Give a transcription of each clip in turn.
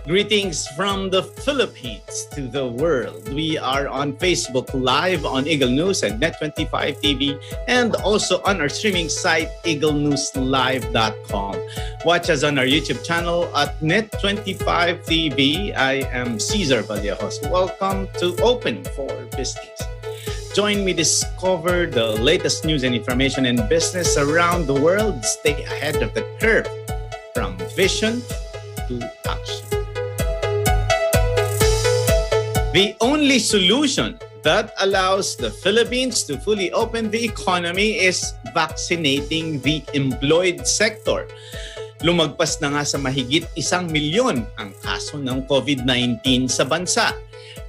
Greetings from the Philippines to the world. We are on Facebook Live on Eagle News and Net25 TV and also on our streaming site eaglenewslive.com. Watch us on our YouTube channel at Net25 TV. I am Cesar Vallejos. Welcome to Open for Business. Join me discover the latest news and information in business around the world. Stay ahead of the curve from vision to action. The only solution that allows the Philippines to fully open the economy is vaccinating the employed sector. Lumagpas na nga sa mahigit 1 milyon ang kaso ng COVID-19 sa bansa.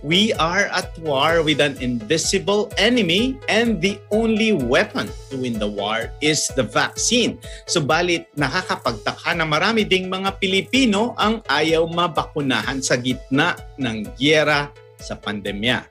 We are at war with an invisible enemy and the only weapon to win the war is the vaccine. Subalit nakakapagtaka na marami ding mga Pilipino ang ayaw mabakunahan sa gitna ng gyera sa pandemya.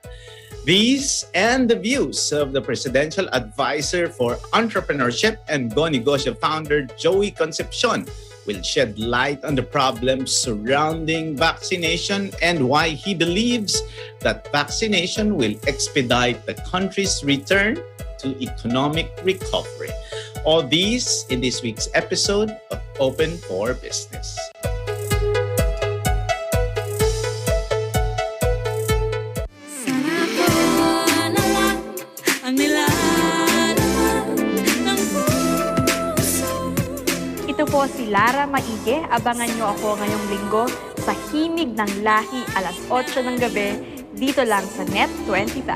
These and the views of the Presidential Advisor for Entrepreneurship and Go Negosyo founder Joey Concepcion will shed light on the problems surrounding vaccination and why he believes that vaccination will expedite the country's return to economic recovery. All these in this week's episode of Open for Business. Ito po si Lara Maige. Abangan nyo ako ngayong linggo sa Himig ng Lahi alas 8 ng gabi dito lang sa Net25.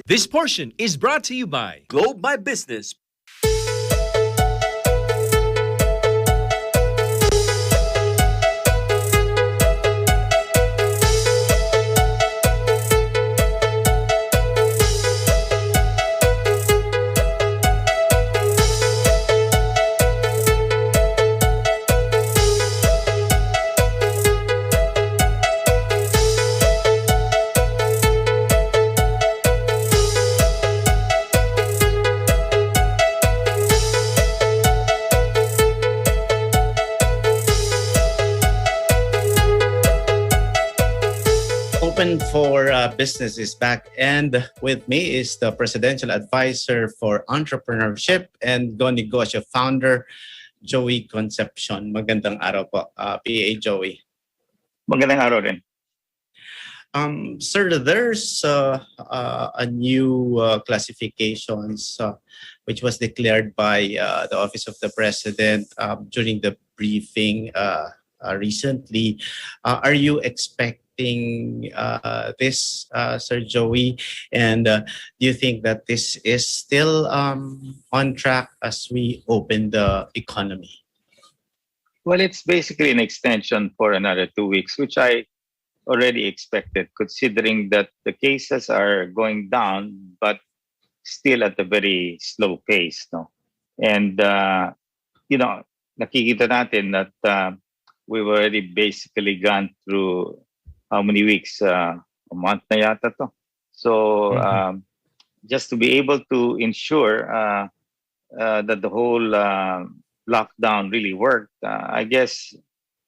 This portion is brought to you by Globe My Business. Open for Business is back, and with me is the Presidential Advisor for Entrepreneurship and Go Negosyo founder Joey Concepcion. Magandang araw po, PA Joey. Magandang araw rin. Sir, there's a new classifications which was declared by the Office of the President during the briefing recently. Are you expecting this, Sir Joey? And do you think that this is still on track as we open the economy? Well, it's basically an extension for another 2 weeks, which I already expected, considering that the cases are going down, but still at a very slow pace. No? And, nakikita natin that we've already basically gone through how many weeks? A month na yata to. So just to be able to ensure that the whole lockdown really worked, I guess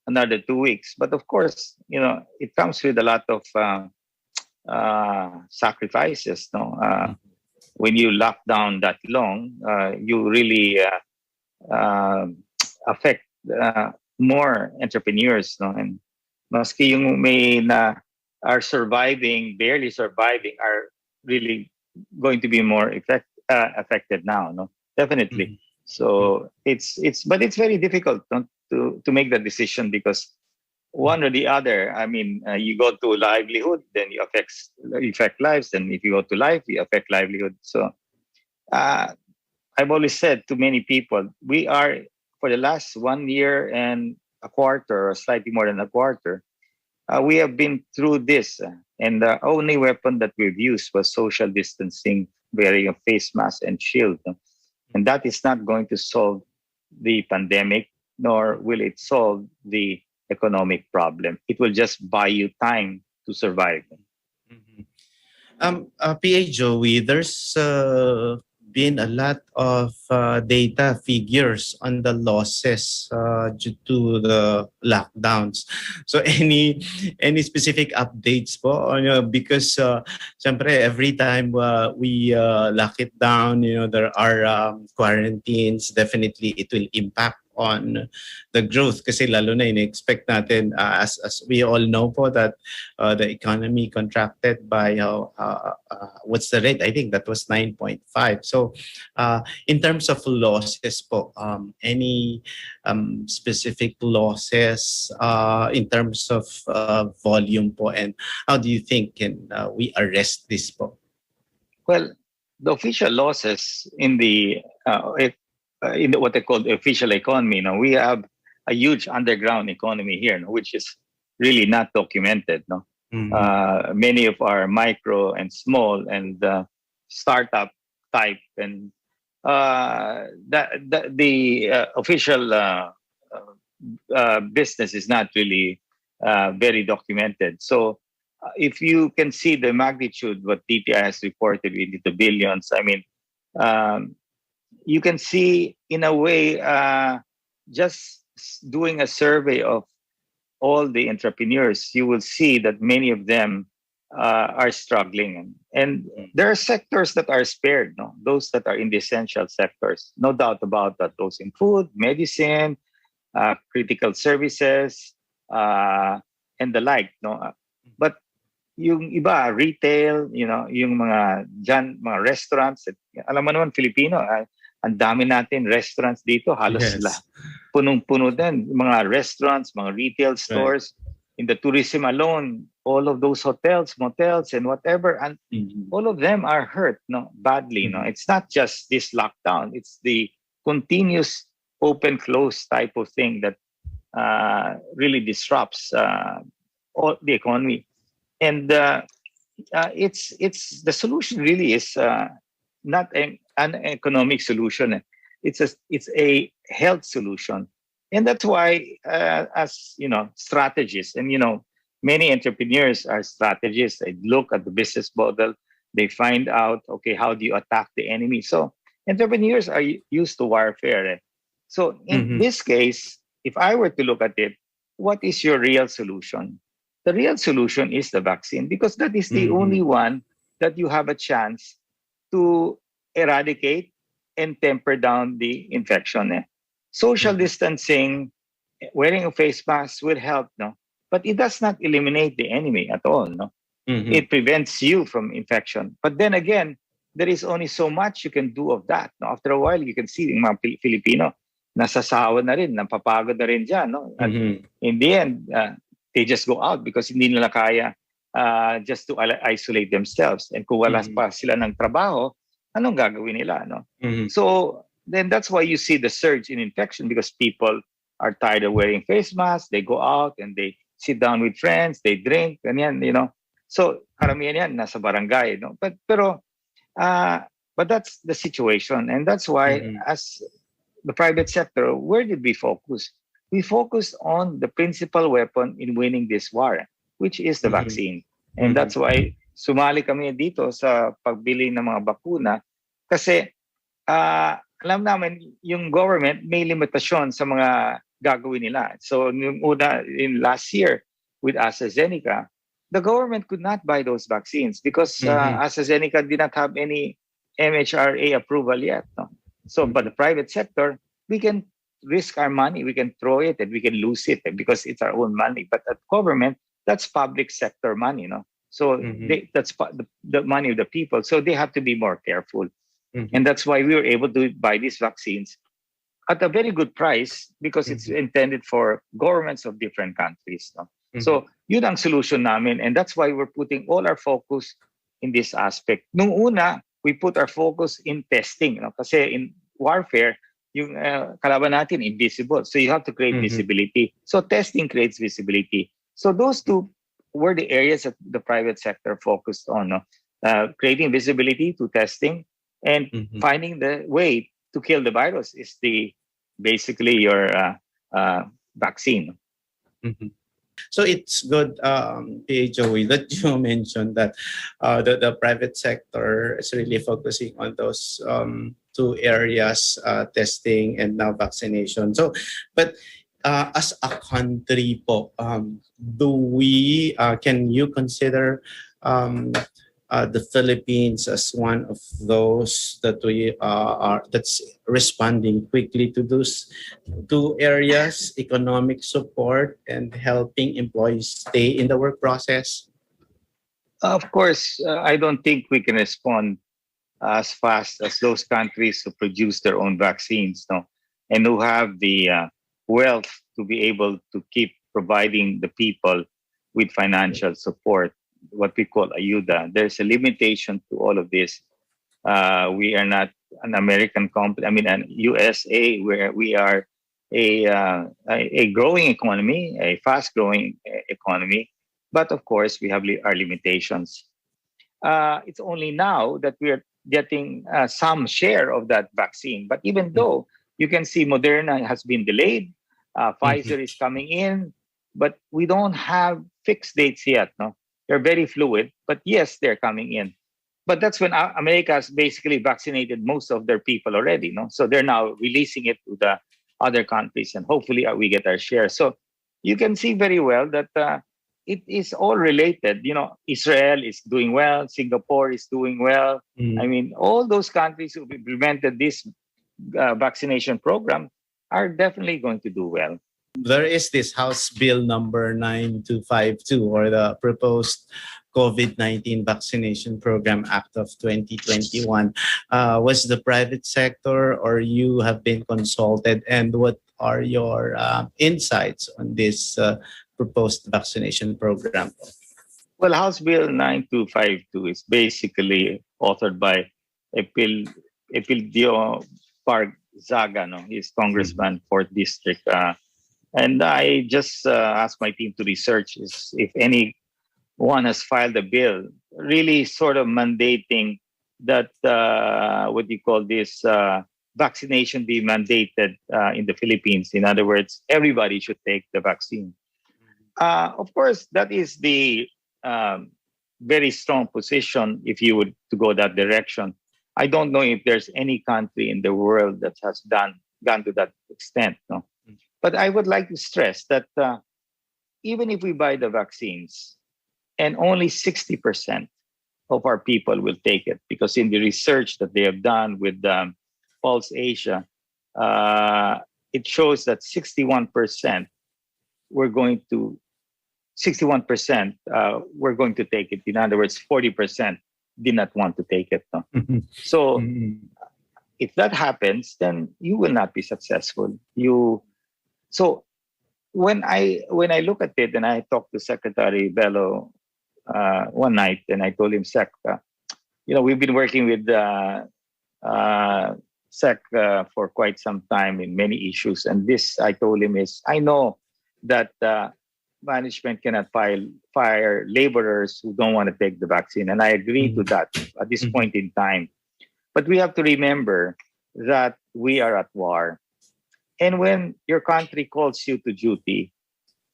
another 2 weeks. But of course, it comes with a lot of sacrifices. No, when you lock down that long, you really affect more entrepreneurs. No, and maski yung may na are surviving, barely surviving, are really going to be more affected now. No, definitely. Mm-hmm. So it's very difficult, no, to make that decision, because one or the other. I mean, you go to livelihood, then you affect lives, and if you go to life, you affect livelihood. So I've always said to many people, we are, for the last 1 year and a quarter, or slightly more than a quarter, we have been through this, and the only weapon that we've used was social distancing, wearing a face mask and shield, and that is not going to solve the pandemic, nor will it solve the economic problem. It will just buy you time to survive. Mhm. PA Joey, there's been a lot of data figures on the losses due to the lockdowns. So any specific updates po on because syempre every time we lock it down, there are quarantines. Definitely, it will impact on the growth kasi lalo na in-expect natin as we all know po that the economy contracted by what's the rate? I think that was 9.5. So in terms of losses po, any specific losses in terms of volume po, and how do you think can we arrest this po? Well, the official losses in what they call the official economy, we have a huge underground economy here, which is really not documented. No, many of our micro and small and startup type and the official business is not really very documented. So if you can see the magnitude what DTI has reported into the billions, I mean, you can see in a way just doing a survey of all the entrepreneurs, you will see that many of them are struggling. And there are sectors that are spared, no? Those that are in the essential sectors. No doubt about that. Those in food, medicine, critical services, and the like. No? But yung iba, retail, yung mga restaurants. Alam mo naman, Filipino, ang dami natin restaurants dito. Halos Yes. sila. Punong-puno din. Mga restaurants, mga retail stores. Right. In the tourism alone, all of those hotels, motels, and whatever, and all of them are hurt, badly. It's not just this lockdown; it's the continuous open-close type of thing that really disrupts all the economy. And it's the solution really is not an economic solution. It's a health solution. And that's why, as strategists, and many entrepreneurs are strategists. They look at the business model, they find out, okay, how do you attack the enemy? So entrepreneurs are used to warfare. So in this case, if I were to look at it, what is your real solution? The real solution is the vaccine, because that is the only one that you have a chance to eradicate and temper down the infection. Social distancing, wearing a face mask will help, but it does not eliminate the enemy at all. It prevents you from infection. But then again, there is only so much you can do of that. After a while, you can see yung mga Filipino nasasawa na rin, napapagod na rin dyan. In the end, they just go out because hindi nila kaya just to isolate themselves. And kung wala pa sila ng trabaho, anong gagawin nila? So then that's why you see the surge in infection, because people are tired of wearing face masks. They go out and they sit down with friends, they drink, ganyan, So karamihan yan nasa barangay, But that's the situation, and that's why as the private sector, where did we focus? We focused on the principal weapon in winning this war, which is the vaccine. And that's why sumali kami dito sa pagbili ng mga bakuna, kasi alam namin yung government may limitasyon sa mga gagawin nila. So yung una in last year with AstraZeneca, the government could not buy those vaccines because AstraZeneca did not have any MHRA approval yet. So but the private sector, we can risk our money, we can throw it and we can lose it because it's our own money. But at government, that's public sector money. So that's the money of the people. So they have to be more careful. And that's why we were able to buy these vaccines at a very good price, because it's intended for governments of different countries. So yun ang solution namin. And that's why we're putting all our focus in this aspect. Nung una, we put our focus in testing. Kasi in warfare, yung kalaban natin invisible. So you have to create visibility. So testing creates visibility. So those two were the areas that the private sector focused on. Creating visibility to testing, and finding the way to kill the virus is basically your vaccine. So it's good, PA Joey, that you mentioned that the private sector is really focusing on those two areas, testing and now vaccination. So, but as a country po, do we, can you consider the Philippines as one of those that we that's responding quickly to those two areas, economic support and helping employees stay in the work process? Of course, I don't think we can respond as fast as those countries who produce their own vaccines, no, and who have the wealth to be able to keep providing the people with financial support, what we call ayuda. There's a limitation to all of this. We are not an American company. I mean, an USA, where we are a growing economy, a fast-growing economy. But of course, we have our limitations. It's only now that we are getting some share of that vaccine. But even though you can see Moderna has been delayed, Pfizer is coming in, but we don't have fixed dates yet. No, they're very fluid. But yes, they're coming in. But that's when America has basically vaccinated most of their people already. No, so they're now releasing it to the other countries, and hopefully we get our share. So you can see very well that it is all related. You know, Israel is doing well, Singapore is doing well. I mean, all those countries who implemented this vaccination program are definitely going to do well. There is this House Bill number 9252, or the proposed COVID-19 Vaccination Program Act of 2021. Was the private sector or you have been consulted, and what are your insights on this proposed vaccination program? Well, House Bill 9252 is basically authored by Epildio Parzaga, no? He's Congressman, 4th District. And I just asked my team to research if anyone has filed a bill really sort of mandating that, what do you call this, vaccination be mandated in the Philippines. In other words, everybody should take the vaccine. Of course, that is the very strong position if you would to go that direction. I don't know if there's any country in the world that has gone to that extent. No, but I would like to stress that even if we buy the vaccines and only 60% of our people will take it, because in the research that they have done with Pulse Asia, it shows that 61% we're going to take it. In other words, 40% did not want to take it. No? So if that happens, then you will not be successful. So when I look at it, and I talked to Secretary Bello one night, and I told him, Sec, we've been working with Sec for quite some time in many issues, and this I told him is, I know that management cannot fire laborers who don't want to take the vaccine, and I agree to that at this point in time. But we have to remember that we are at war. And when your country calls you to duty,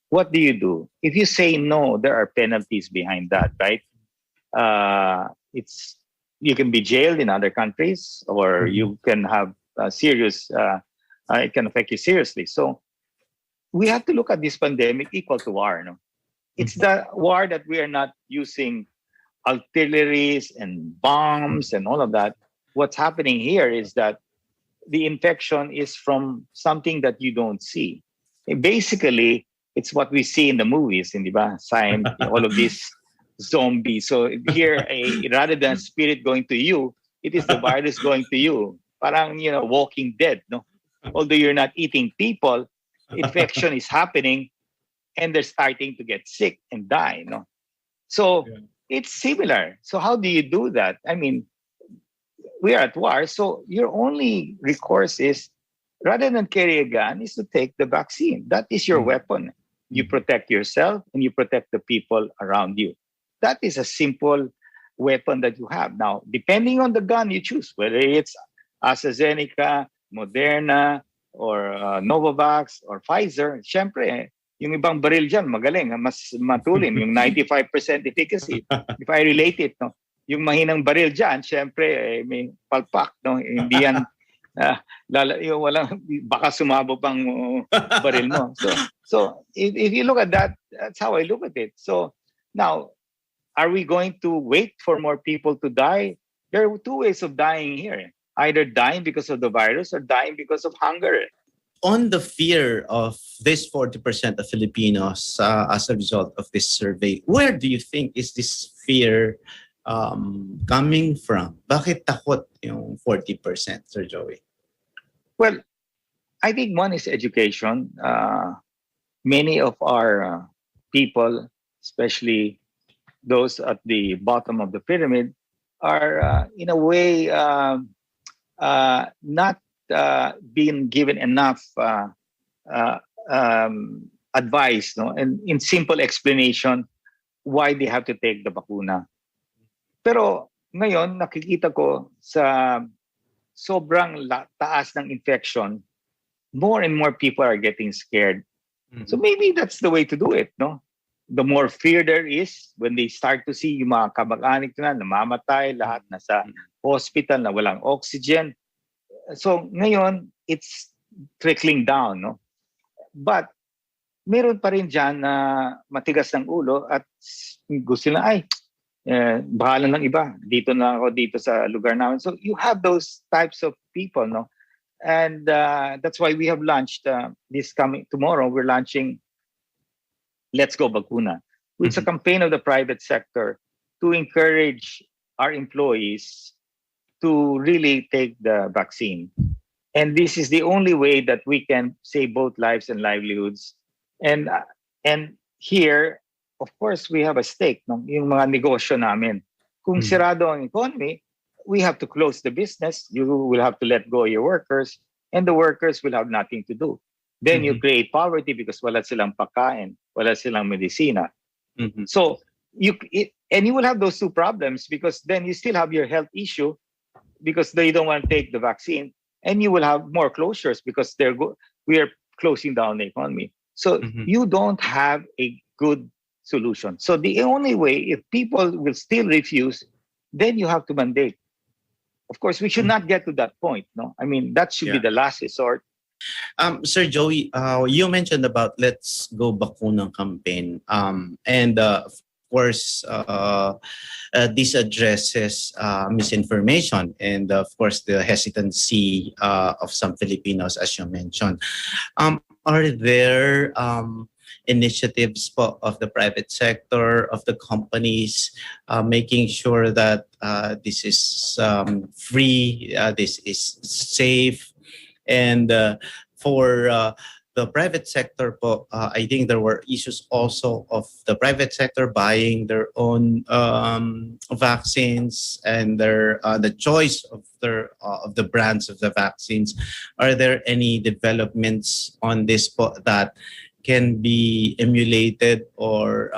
what do you do? If you say no, there are penalties behind that, right? You can be jailed in other countries, or you can have serious, it can affect you seriously. So we have to look at this pandemic equal to war. No? It's the war that we are not using artilleries and bombs and all of that. What's happening here is that the infection is from something that you don't see. Basically, it's what we see in the movies, in all of these zombies. So here, rather than spirit going to you, it is the virus going to you. Parang, Walking Dead. No? Although you're not eating people, infection is happening, and they're starting to get sick and die. No? So it's similar. So how do you do that? I mean, we are at war. So your only recourse is, rather than carry a gun, is to take the vaccine. That is your weapon. You protect yourself and you protect the people around you. That is a simple weapon that you have. Now, depending on the gun you choose, whether it's AstraZeneca, Moderna, or Novavax, or Pfizer, syempre, Yung ibang baril dyan, magaling, mas matulim, yung 95% efficacy. If I relate it, no? Yung mahinang baril dyan, syempre, may palpak, no? Hindi yan, yung walang, baka sumabog pang baril mo. So if you look at that, that's how I look at it. So now, are we going to wait for more people to die? There are two ways of dying here. Either dying because of the virus or dying because of hunger. On the fear of this 40% of Filipinos as a result of this survey, where do you think is this fear coming from? Bakit takot yung 40%, Sir Joey? Well, I think one is education. Many of our people, especially those at the bottom of the pyramid, are in a way not being given enough advice, no, and in simple explanation why they have to take the bakuna. Pero ngayon nakikita ko sa sobrang taas ng infection, more and more people are getting scared. So maybe that's the way to do it, no? The more fear there is, when they start to see yung mga kamag-anak na namamatay, lahat nasa hospital na walang oxygen. So ngayon, it's trickling down, no? But meron pa rin dyan na matigas ng ulo at gusto na, bahala ng iba. Dito na ako dito sa lugar namin. So you have those types of people, no? And that's why we have launched tomorrow, we're launching Let's Go Bakuna. It's a campaign of the private sector to encourage our employees to really take the vaccine. And this is the only way that we can save both lives and livelihoods. And here, of course, we have a stake, no? Yung mga negosyo namin. Kung sirado ang economy, we have to close the business. You will have to let go of your workers, and the workers will have nothing to do. Then you create poverty because wala silang pagkain, wala silang medicina. So you will have those two problems because then you still have your health issue because they don't want to take the vaccine, and you will have more closures because we are closing down the economy. So you don't have a good solution. So the only way, if people will still refuse, then you have to mandate. Of course, we should not get to that point. No, I mean that should be the last resort. Sir Joey, you mentioned about Let's Go Bakuna campaign, and of course, this addresses misinformation and of course the hesitancy of some Filipinos, as you mentioned. Are there initiatives of the private sector, of the companies, making sure that this is free, this is safe? And for the private sector, I think there were issues also of the private sector buying their own vaccines and the choice of the brands of the vaccines. Are there any developments on this that can be emulated or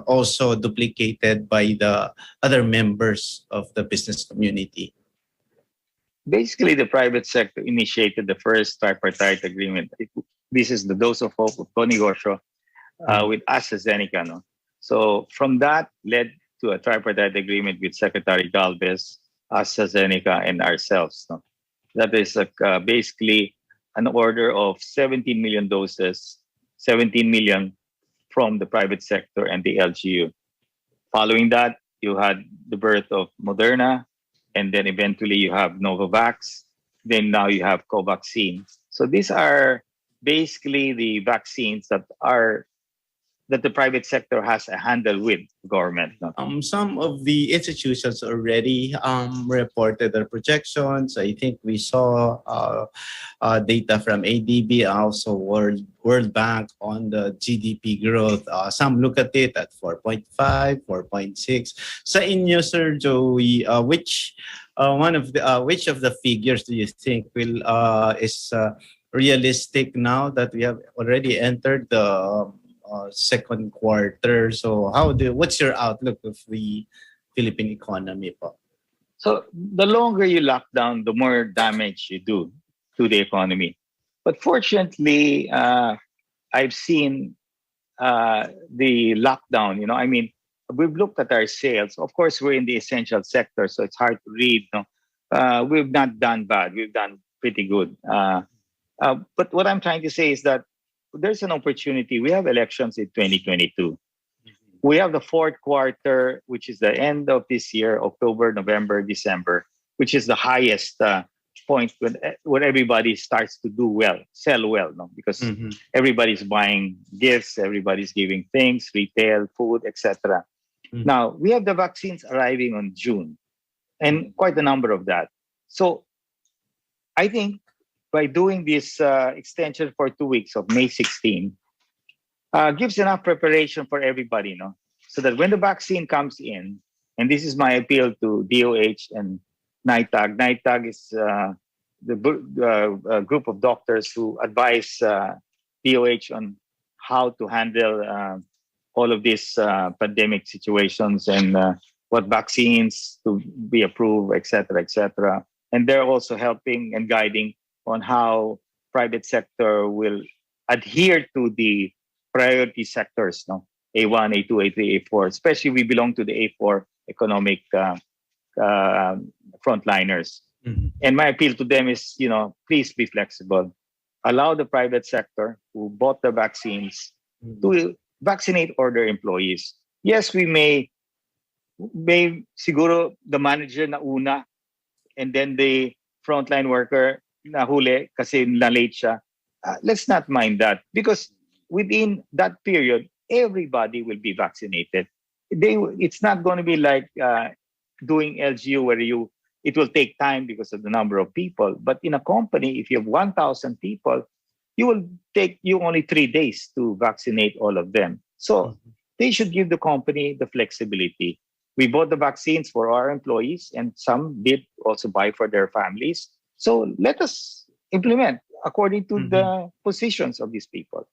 also duplicated by the other members of the business community? Basically, the private sector initiated the first tripartite agreement. This is the dose of hope of Conegosyo with AstraZeneca. No? So from that led to a tripartite agreement with Secretary Galvez, AstraZeneca, and ourselves. No? That is basically an order of 17 million doses, 17 million from the private sector and the LGU. Following that, you had the birth of Moderna, and then eventually you have Novavax. Then now you have Covaxin. So these are basically the vaccines that the private sector has a handle with government. No? Some of the institutions already reported their projections. I think we saw data from ADB, also World Bank on the GDP growth. Some look at it at 4.5, 4.6. Sa inyo, Sir Joey, which of the figures do you think is realistic now that we have already entered the second quarter? So what's your outlook of the Philippine economy po? So the longer you lock down, the more damage you do to the economy. But fortunately, I've seen the lockdown. I mean, we've looked at our sales. Of course, we're in the essential sector, so it's hard to read. No? We've not done bad. We've done pretty good. But what I'm trying to say is that there's an opportunity. We have elections in 2022. We have the fourth quarter, which is the end of this year, October, November, December, which is the highest point when everybody starts to do well, sell well, no? Because everybody's buying gifts, everybody's giving things, retail, food, etc. Now, we have the vaccines arriving on June, and quite a number of that. So I think by doing this extension for 2 weeks of May 16, gives enough preparation for everybody, no? So that when the vaccine comes in, and this is my appeal to DOH and NITAG. NITAG is the group of doctors who advise DOH on how to handle all of these pandemic situations and what vaccines to be approved, et cetera, et cetera. And they're also helping and guiding on how private sector will adhere to the priority sectors, no? A1, A2, A3, A4, especially we belong to the A4 economic frontliners. And my appeal to them is, please be flexible. Allow the private sector who bought the vaccines to vaccinate all their employees. Yes, we may siguro the manager na una and then the frontline worker nahuli kasi na-late siya. Let's not mind that because within that period, everybody will be vaccinated. It's not going to be like doing LGU where it will take time because of the number of people. But in a company, if you have 1,000 people, you will take you only 3 days to vaccinate all of them. So they should give the company the flexibility. We bought the vaccines for our employees and some did also buy for their families. So let us implement according to the positions of these people.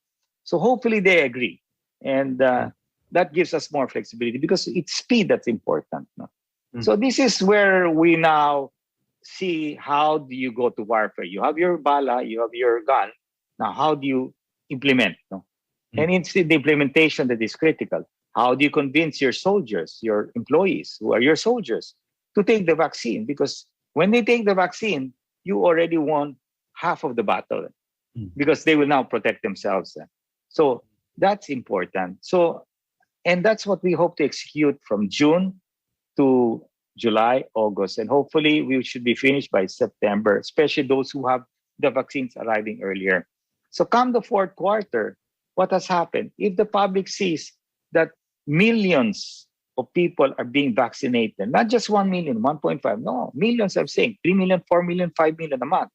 So hopefully they agree. And that gives us more flexibility because it's speed that's important. No? So this is where we now see how do you go to warfare. You have your bala, you have your gun. Now, how do you implement? No? And it's the implementation that is critical. How do you convince your soldiers, your employees who are your soldiers to take the vaccine? Because when they take the vaccine, you already won half of the battle because they will now protect themselves. So that's important. So, and that's what we hope to execute from June to July, August, and hopefully we should be finished by September, especially those who have the vaccines arriving earlier. So come the fourth quarter, what has happened? If the public sees that millions of people are being vaccinated, not just 1 million, 1.5, no, millions I'm saying, 3 million, 4 million, 5 million a month,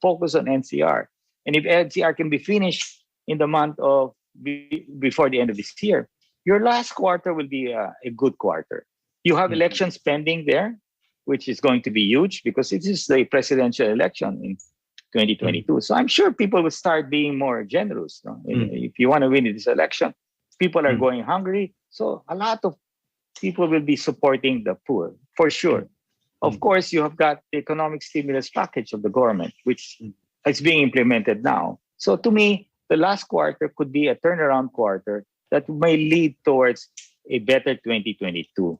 focus on NCR. And if NCR can be finished in the month of before the end of this year, your last quarter will be a good quarter. You have elections pending there, which is going to be huge because it is the presidential election in 2022. So I'm sure people will start being more generous. No? If you want to win this election, people are going hungry. So a lot of people will be supporting the poor, for sure. Of course, you have got the economic stimulus package of the government, which is being implemented now. So to me, the last quarter could be a turnaround quarter that may lead towards a better 2022.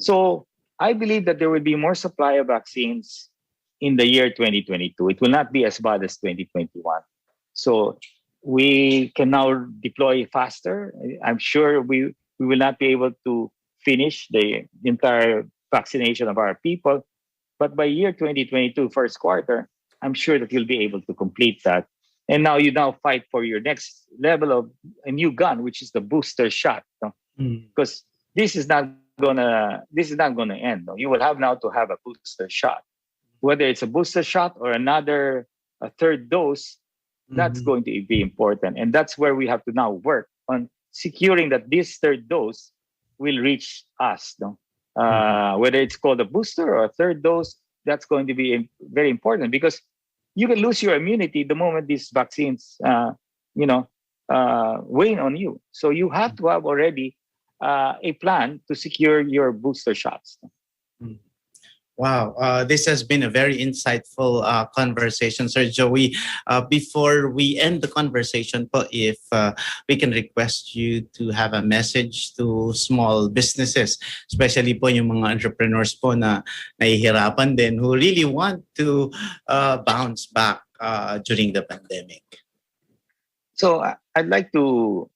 So I believe that there will be more supply of vaccines in the year 2022. It will not be as bad as 2021. So we can now deploy faster. I'm sure we will not be able to finish the entire vaccination of our people. But by year 2022, first quarter, I'm sure that you'll be able to complete that. And now you fight for your next level of a new gun, which is the booster shot. No? Because this is not gonna end. No? You will have now to have a booster shot. Whether it's a booster shot or a third dose, that's going to be important. And that's where we have to now work on securing that this third dose will reach us. No? Whether it's called a booster or a third dose, that's going to be very important because you can lose your immunity the moment these vaccines, wane on you. So you have to have already a plan to secure your booster shots. Wow, this has been a very insightful conversation, Sir Joey. Before we end the conversation po, if we can request you to have a message to small businesses, especially po yung mga entrepreneurs po na nahihirapan din who really want to bounce back during the pandemic. So I'd like to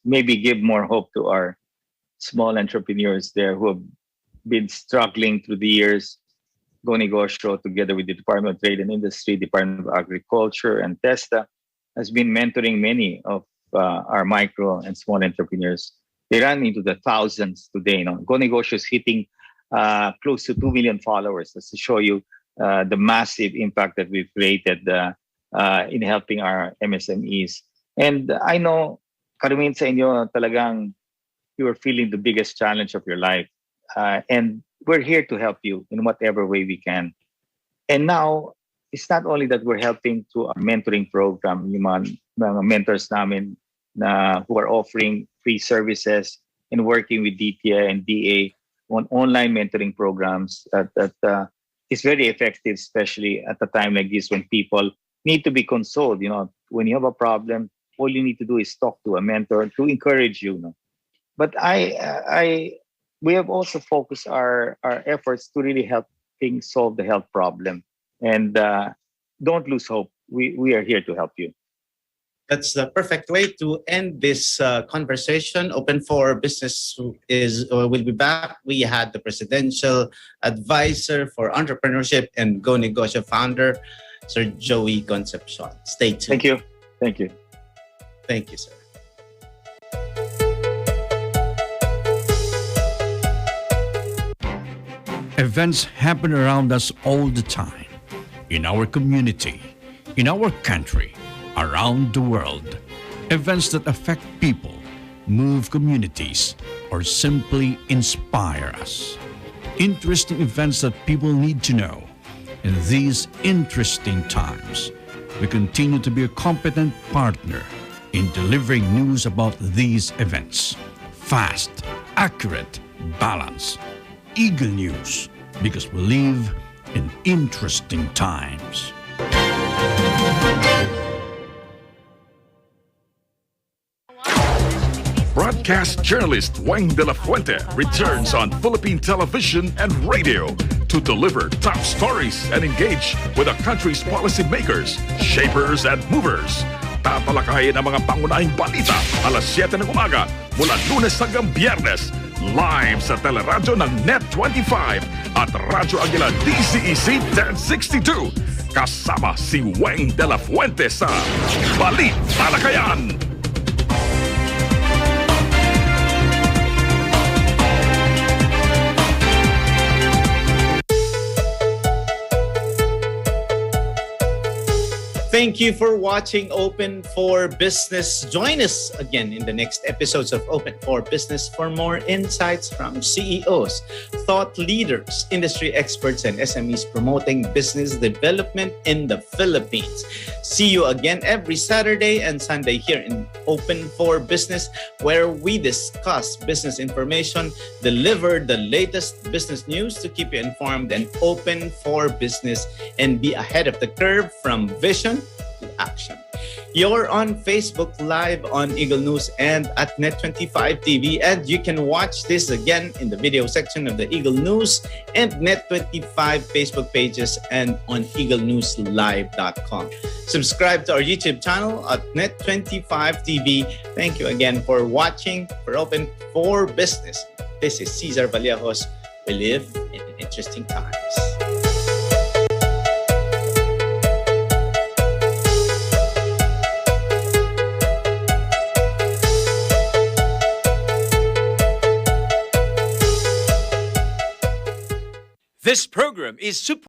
maybe give more hope to our small entrepreneurs there who have been struggling through the years. Go Negosyo, together with the Department of Trade and Industry, Department of Agriculture, and TESTA, has been mentoring many of our micro and small entrepreneurs. They run into the thousands today. Go Negosyo is hitting close to 2 million followers. That's to show you the massive impact that we've created in helping our MSMEs. And I know, karamihan sa inyo talagang you are feeling the biggest challenge of your life. And we're here to help you in whatever way we can. And now, it's not only that we're helping through our mentoring program, yung mga mentors namin who are offering free services and working with DTI and DA on online mentoring programs that is very effective, especially at a time like this when people need to be consoled. When you have a problem, all you need to do is talk to a mentor to encourage you. But we have also focused our efforts to really helping solve the health problem. And don't lose hope. We are here to help you. That's the perfect way to end this conversation. Open for Business will be back. We had the Presidential Advisor for Entrepreneurship and Go Negosyo founder, Sir Joey Concepcion. Stay tuned. Thank you. Thank you. Thank you, sir. Events happen around us all the time, in our community, in our country, around the world. Events that affect people, move communities, or simply inspire us. Interesting events that people need to know. In these interesting times, we continue to be a competent partner in delivering news about these events. Fast, accurate, balanced. Eagle News, because we live in interesting times. Broadcast journalist Wayne De La Fuente returns on Philippine television and radio to deliver top stories and engage with the country's policymakers, shapers, and movers. Tatalakayin ang mga pangunahing balita alas 7 ng umaga mula Lunes hanggang Biyernes, live sa teleradyo ng Net25 at Radyo Aguila DZEC 1062. Kasama si Wayne De La Fuente sa Balitalakayan. Thank you for watching Open for Business. Join us again in the next episodes of Open for Business for more insights from CEOs, thought leaders, industry experts, and SMEs promoting business development in the Philippines. See you again every Saturday and Sunday here in Open for Business, where we discuss business information, deliver the latest business news to keep you informed and open for business, and be ahead of the curve from vision to action. You're on Facebook Live on Eagle News and at Net25 TV, and you can watch this again in the video section of the Eagle News and Net25 Facebook pages and on eaglenewslive.com. Subscribe to our YouTube channel at Net25 TV. Thank you again for watching for Open for Business. This is Cesar Vallejos. We live in interesting times. This program is